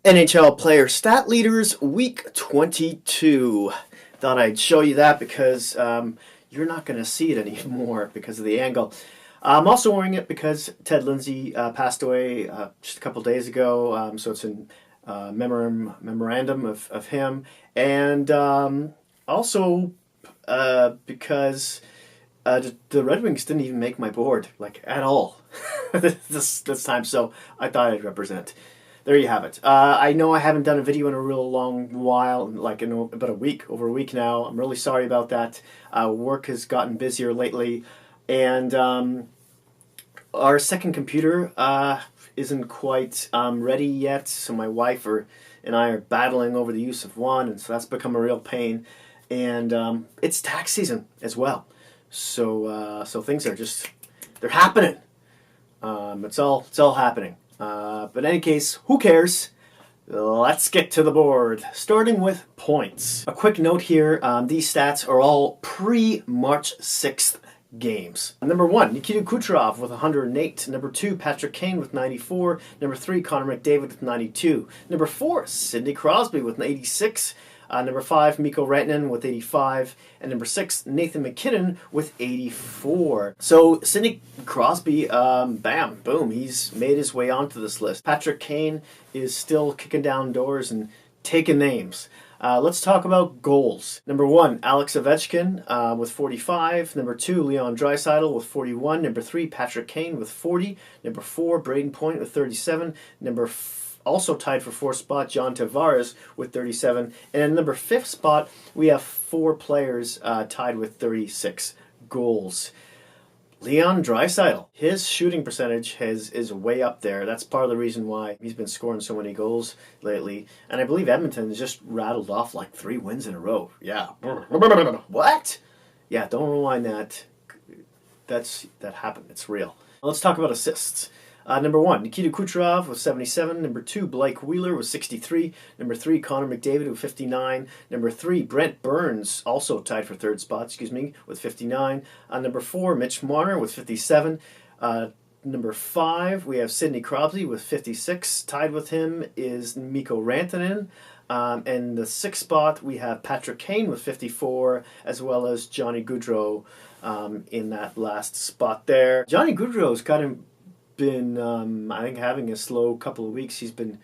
NHL player stat leaders week 22. Thought I'd show you that because you're not going to see it anymore because of the angle. I'm also wearing it because Ted Lindsay passed away just a couple days ago, so it's in memorandum of him, and also because the Red Wings didn't even make my board, like, at all this time, so I thought I'd represent. There you have it. I know I haven't done a video in a real long while, like in about over a week now. I'm really sorry about that. Work has gotten busier lately, and our second computer isn't quite ready yet, so my wife and I are battling over the use of one, and so that's become a real pain. And it's tax season as well, so things are they're happening. It's all happening. But in any case, who cares? Let's get to the board, starting with points. A quick note here, these stats are all pre-March 6th games. Number 1, Nikita Kucherov with 108. Number 2, Patrick Kane with 94. Number 3, Connor McDavid with 92. Number 4, Sidney Crosby with 86. Number 5, Mikko Rantanen with 85. And number 6, Nathan MacKinnon with 84. So Sidney Crosby, bam, boom, he's made his way onto this list. Patrick Kane is still kicking down doors and taking names. Let's talk about goals. Number 1, Alex Ovechkin with 45. Number 2, Leon Draisaitl with 41. Number 3, Patrick Kane with 40. Number 4, Braden Point with 37. Also tied for 4th spot, John Tavares with 37. And in number 5th spot, we have 4 players tied with 36 goals. Leon Draisaitl, his shooting percentage is way up there. That's part of the reason why he's been scoring so many goals lately. And I believe Edmonton has just rattled off like 3 wins in a row. Yeah. What? Yeah, don't rewind that. That happened. It's real. Let's talk about assists. Number 1, Nikita Kucherov with 77. Number 2, Blake Wheeler with 63. Number 3, Connor McDavid with 59. Number 3, Brent Burns, also tied for 3rd spot, with 59. Number 4, Mitch Marner with 57. Number 5, we have Sidney Crosby with 56. Tied with him is Mikko Rantanen. And the 6th spot, we have Patrick Kane with 54, as well as Johnny Gaudreau in that last spot there. Johnny Gaudreau's got him been, I think, having a slow couple of weeks. He's been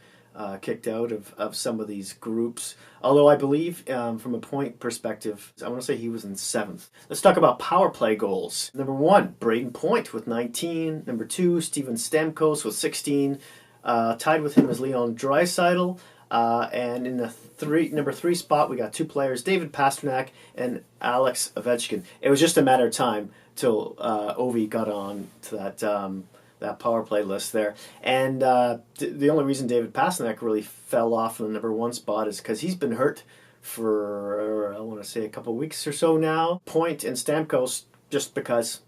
kicked out of some of these groups. Although I believe, from a point perspective, I want to say he was in 7th. Let's talk about power play goals. Number 1, Braden Point with 19. Number 2, Steven Stamkos with 16. Tied with him is Leon Draisaitl. And in the number 3 spot, we got 2 players, David Pastrnak and Alex Ovechkin. It was just a matter of time till Ovi got on to that power play list there. And the only reason David Pastrnak really fell off from the number 1 spot is because he's been hurt for, I want to say, a couple of weeks or so now. Point and Stamkos, just because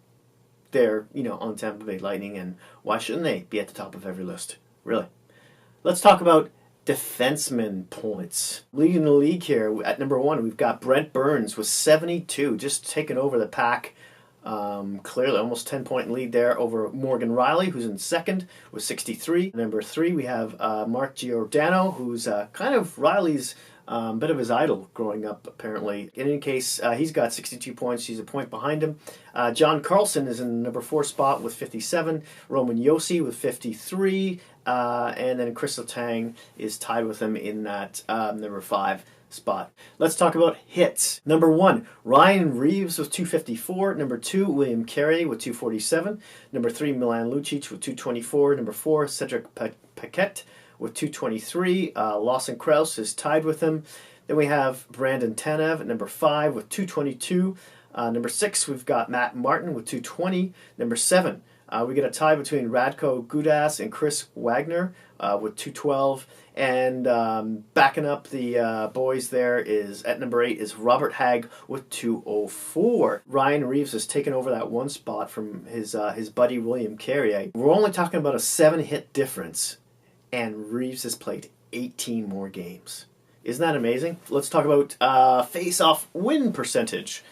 they're, on Tampa Bay Lightning, and why shouldn't they be at the top of every list? Really. Let's talk about defenseman points. Leading the league here, at number 1, we've got Brent Burns with 72, just taking over the pack. Clearly, almost 10-point lead there over Morgan Rielly, who's in 2nd with 63. Number 3, we have Mark Giordano, who's kind of Rielly's bit of his idol growing up, apparently. In any case, he's got 62 points. He's a point behind him. John Carlson is in the number 4 spot with 57. Roman Josi with 53. And then Chris Letang is tied with him in that number 5 spot. Let's talk about hits. Number 1, Ryan Reeves with 254. Number 2, William Carey with 247. Number 3, Milan Lucic with 224. Number 4, Cedric Paquette with 223. Lawson Krause is tied with him. Then we have Brandon Tanev at number 5 with 222. Number 6, we've got Matt Martin with 220. Number 7, we get a tie between Radko Gudas and Chris Wagner with 212. And backing up the boys there is, at number 8, is Robert Hagg with 204. Ryan Reeves has taken over that 1 spot from his buddy William Carey. We're only talking about a 7-hit difference, and Reeves has played 18 more games. Isn't that amazing? Let's talk about face-off win percentage.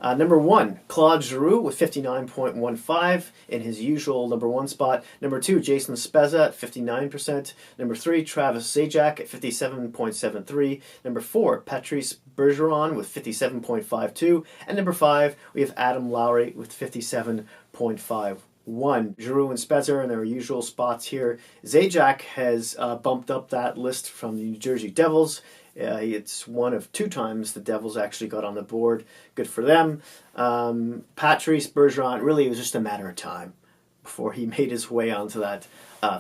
Number 1, Claude Giroux with 59.15 in his usual number 1 spot. Number 2, Jason Spezza at 59%. Number 3, Travis Zajac at 57.73. Number 4, Patrice Bergeron with 57.52. And number 5, we have Adam Lowry with 57.51. Giroux and Spezza in their usual spots here. Zajac has bumped up that list from the New Jersey Devils. It's one of 2 times the Devils actually got on the board. Good for them. Patrice Bergeron, really it was just a matter of time before he made his way onto that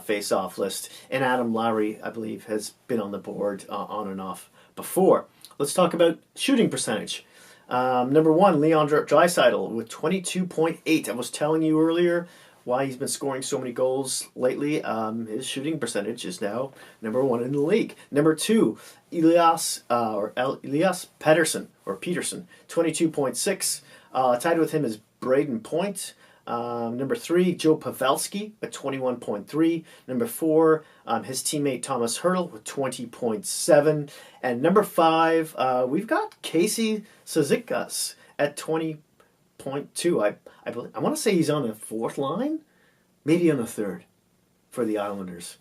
face-off list. And Adam Lowry, I believe, has been on the board on and off before. Let's talk about shooting percentage. Number 1, Leon Draisaitl with 22.8. I was telling you earlier why he's been scoring so many goals lately. His shooting percentage is now number 1 in the league. Number 2, Elias Pettersson, 22.6. Tied with him is Braden Point. Number 3, Joe Pavelski at 21.3. Number 4, his teammate Thomas Hertl with 20.7. And number 5, we've got Casey Cizikas at 20.2. I want to say he's on the 4th line, maybe on the 3rd for the Islanders.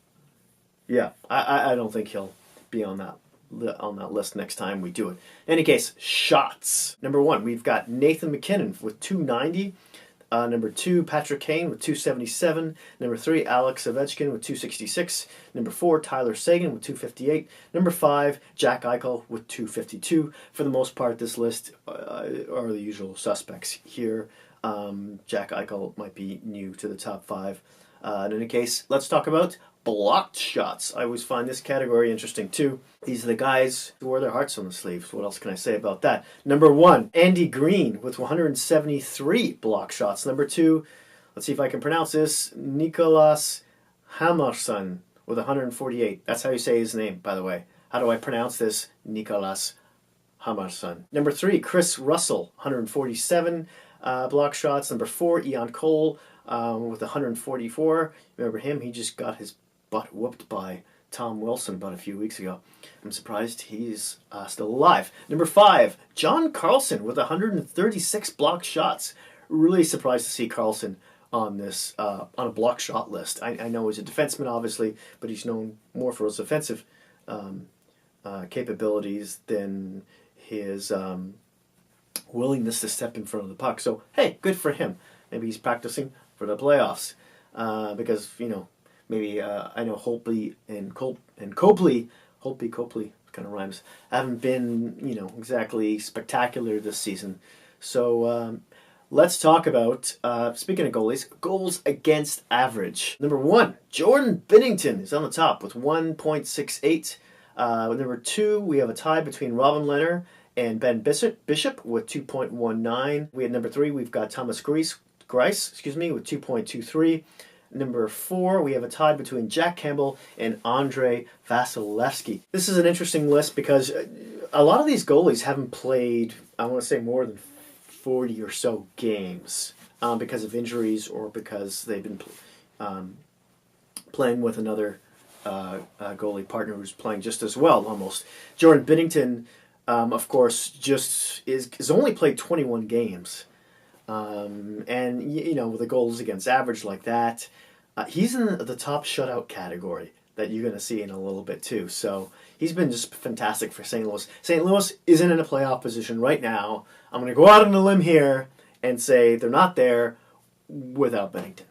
Yeah, I don't think he'll be on that list next time we do it. In any case, shots. Number 1, we've got Nathan MacKinnon with 290. Number 2, Patrick Kane with 277. Number 3, Alex Ovechkin with 266. Number 4, Tyler Seguin with 258. Number 5, Jack Eichel with 252. For the most part, this list are the usual suspects here. Jack Eichel might be new to the top 5. In any case, let's talk about blocked shots. I always find this category interesting too. These are the guys who wear their hearts on the sleeves. What else can I say about that? Number 1, Andy Green with 173 block shots. Number 2, let's see if I can pronounce this, Nicolas Hammerson with 148. That's how you say his name, by the way. How do I pronounce this? Nicolas Hammerson. Number 3, Chris Russell, 147 block shots. Number 4, Ian Cole with 144. Remember him? He just got his butt whooped by Tom Wilson about a few weeks ago. I'm surprised he's still alive. Number 5, John Carlson with 136 block shots. Really surprised to see Carlson on this on a block shot list. I know he's a defenseman, obviously, but he's known more for his offensive capabilities than his willingness to step in front of the puck. So, hey, good for him. Maybe he's practicing for the playoffs because, maybe I know Copley kind of rhymes, haven't been, exactly spectacular this season. So let's talk about, speaking of goalies, goals against average. Number 1, Jordan Binnington is on the top with 1.68. Number 2, we have a tie between Robin Lehner and Ben Bishop with 2.19. We had number 3, we've got Thomas Greiss, with 2.23. Number 4, we have a tie between Jack Campbell and Andrei Vasilevsky. This is an interesting list because a lot of these goalies haven't played, I want to say, more than 40 or so games because of injuries or because they've been playing with another goalie partner who's playing just as well, almost. Jordan Binnington, of course, just is only played 21 games. And, with the goals against average like that, he's in the top shutout category that you're going to see in a little bit too. So he's been just fantastic for St. Louis. St. Louis isn't in a playoff position right now. I'm going to go out on a limb here and say they're not there without Binnington.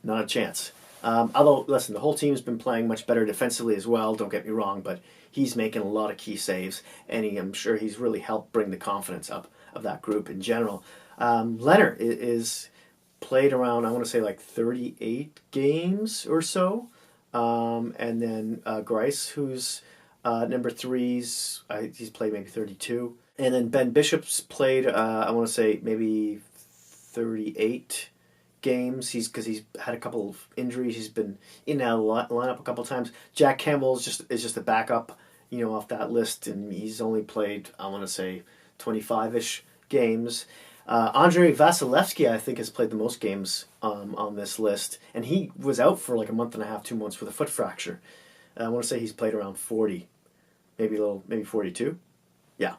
Not a chance. Although, listen, the whole team's been playing much better defensively as well, don't get me wrong, but he's making a lot of key saves, and I'm sure he's really helped bring the confidence up of that group in general. Lehner is played around, I want to say, like 38 games or so. And then Greiss, who's number 3's, he's played maybe 32. And then Ben Bishop's played, I want to say, maybe 38 games. Because he's had a couple of injuries. He's been in and out of the lineup a couple of times. Jack Campbell is just a backup, off that list. And he's only played, I want to say, 25-ish games. Andrei Vasilevsky, I think, has played the most games on this list, and he was out for like a month and a half, 2 months with a foot fracture. I want to say he's played around 40, maybe 42. Yeah,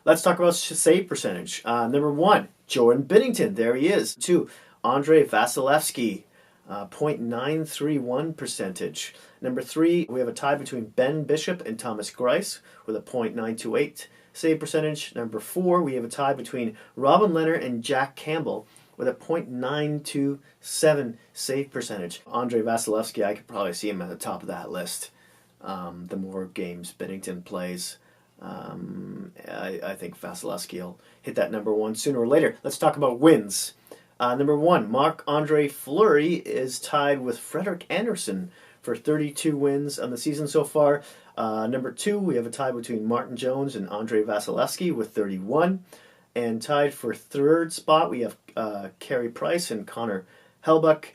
Let's talk about save percentage. Number 1, Jordan Binnington. There he is. 2, Andrei Vasilevsky, .931 percentage. Number 3, we have a tie between Ben Bishop and Thomas Greiss with a .928 save percentage. Number 4, we have a tie between Robin Leonard and Jack Campbell with a .927 save percentage. Andrei Vasilevsky, I could probably see him at the top of that list. The more games Binnington plays, I think Vasilevsky will hit that number 1 sooner or later. Let's talk about wins. Number 1, Marc-Andre Fleury is tied with Frederik Andersen for 32 wins on the season so far. Number 2, we have a tie between Martin Jones and Andrei Vasilevsky with 31. And tied for 3rd spot, we have Carey Price and Connor Hellebuyck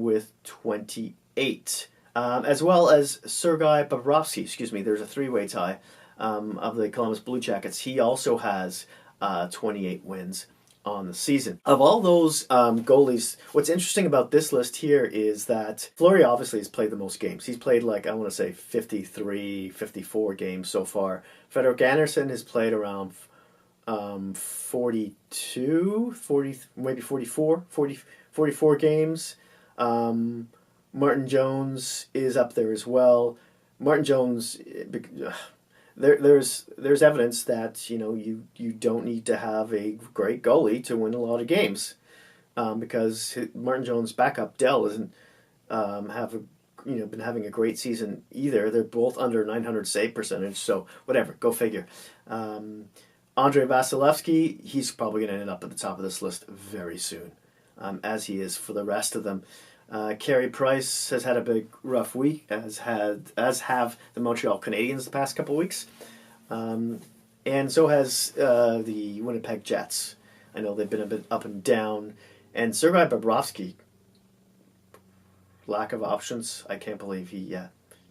with 28. As well as Sergei Bobrovsky. There's a 3-way tie of the Columbus Blue Jackets. He also has 28 wins on the season. Of all those goalies, what's interesting about this list here is that Fleury obviously has played the most games. He's played 53, 54 games so far. Frederik Andersen has played around 42, 40, maybe 44 games. Martin Jones is up there as well. Martin Jones, there's evidence that you don't need to have a great goalie to win a lot of games, because Martin Jones' backup Dell isn't been having a great season either. They're both under 900 save percentage, so whatever, go figure. Andrei Vasilevsky, he's probably going to end up at the top of this list very soon, as he is for the rest of them. Carey Price has had a big rough week, as have the Montreal Canadiens the past couple weeks, and so has the Winnipeg Jets. I know they've been a bit up and down, and Sergei Bobrovsky, lack of options. I can't believe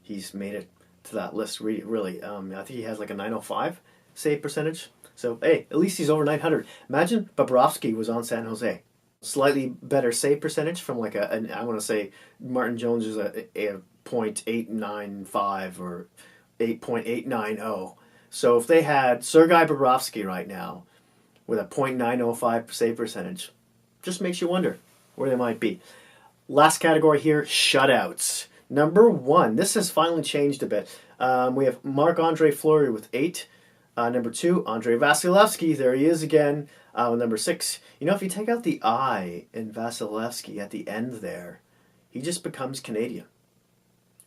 he's made it to that list. Really, I think he has a 905 save percentage. So hey, at least he's over 900. Imagine Bobrovsky was on San Jose. Slightly better save percentage from I want to say Martin Jones is a .895 or 8.890. So if they had Sergei Bobrovsky right now with a .905 save percentage, just makes you wonder where they might be. Last category here, shutouts. Number 1, this has finally changed a bit. We have Marc-Andre Fleury with 8. Number 2, Andrei Vasilevsky. There he is again. Number 6, if you take out the I in Vasilevsky at the end there, he just becomes Canadian.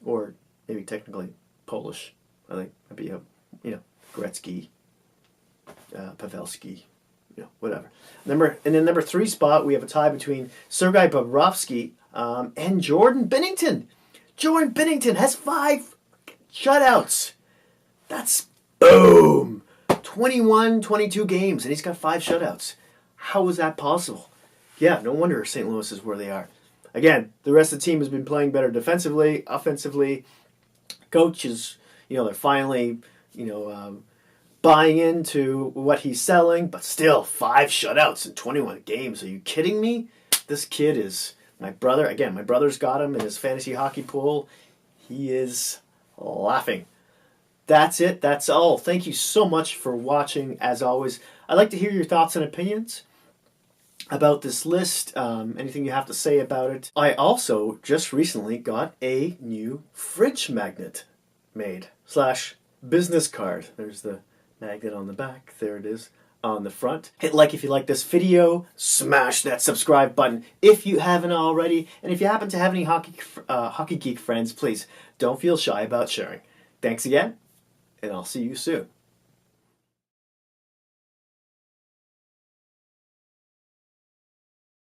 Or maybe technically Polish. I think that'd be Gretzky, Pavelski, whatever. And then number 3 spot, we have a tie between Sergei Bobrovsky and Jordan Binnington. Jordan Binnington has 5 shutouts. That's boom! 21, 22 games, and he's got 5 shutouts. How is that possible? Yeah, no wonder St. Louis is where they are. Again, the rest of the team has been playing better defensively, offensively. Coaches, they're finally, buying into what he's selling, but still 5 shutouts in 21 games. Are you kidding me? This kid is my brother. Again, my brother's got him in his fantasy hockey pool. He is laughing. That's it. That's all. Thank you so much for watching. As always, I'd like to hear your thoughts and opinions about this list. Anything you have to say about it. I also just recently got a new fridge magnet made / business card. There's the magnet on the back. There it is on the front. Hit like if you like this video. Smash that subscribe button if you haven't already. And if you happen to have any hockey geek friends, please don't feel shy about sharing. Thanks again. And I'll see you soon.